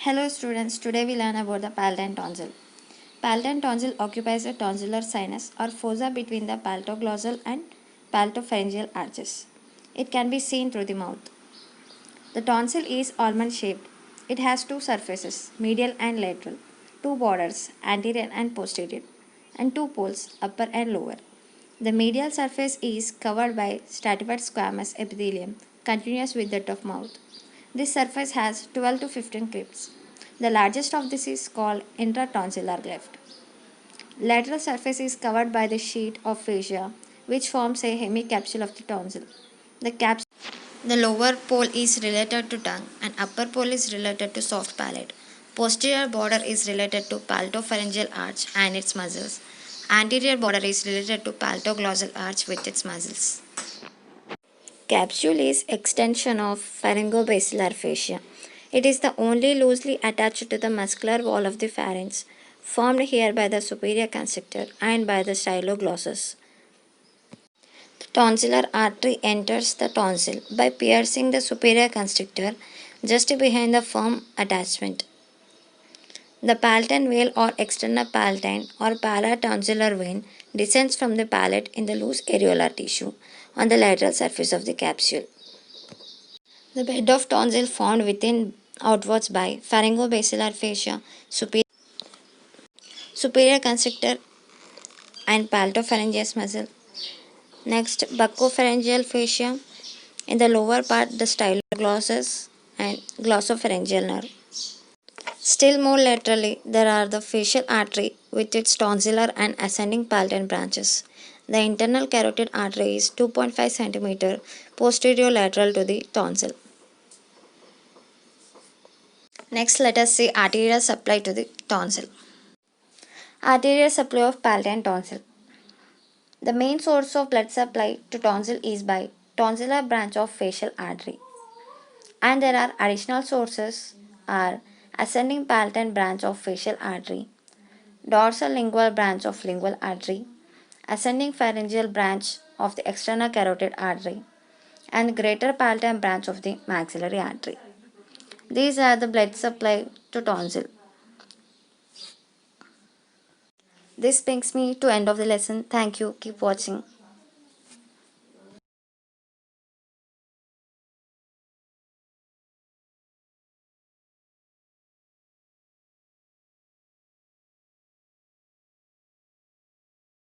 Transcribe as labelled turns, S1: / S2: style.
S1: Hello students, today we learn about the palatine tonsil. Palatine tonsil occupies a tonsillar sinus or fossa between the palatoglossal and palatopharyngeal arches. It can be seen through the mouth. The tonsil is almond shaped. It has two surfaces, medial and lateral, two borders, anterior and posterior, and two poles, upper and lower. The medial surface is covered by stratified squamous epithelium, continuous with that of mouth. This surface has 12 to 15 crypts. The largest of this is called intratonsillar cleft. Lateral surface is covered by the sheet of fascia, which forms a hemicapsule of the tonsil. The capsule the lower pole is related to tongue and upper pole is related to soft palate. Posterior border is related to palatopharyngeal arch and its muscles. Anterior border is related to palatoglossal arch with its muscles. Capsule is extension of pharyngobasilar fascia. It is the only loosely attached to the muscular wall of the pharynx, formed here by the superior constrictor and by the styloglossus. The tonsillar artery enters the tonsil by piercing the superior constrictor just behind the firm attachment. The palatine vein or external palatine or palatonsillar vein descends from the palate in the loose areolar tissue on the lateral surface of the capsule. The bed of tonsil formed within outwards by pharyngobasilar fascia, superior constrictor and palatopharyngeus muscle. Next, buccopharyngeal fascia. In the lower part, the styloglossus and glossopharyngeal nerve. Still more laterally, there are the facial artery with its tonsillar and ascending palatine branches. The internal carotid artery is 2.5 cm posterior lateral to the tonsil. Next, let us see arterial supply to the tonsil. Arterial supply of palatine tonsil. The main source of blood supply to tonsil is by tonsillar branch of facial artery. And there are additional sources are ascending palatine branch of facial artery, dorsal lingual branch of lingual artery, ascending pharyngeal branch of the external carotid artery, and greater palatine branch of the maxillary artery. These are the blood supply to tonsil. This brings me to end of the lesson. Thank you. Keep watching.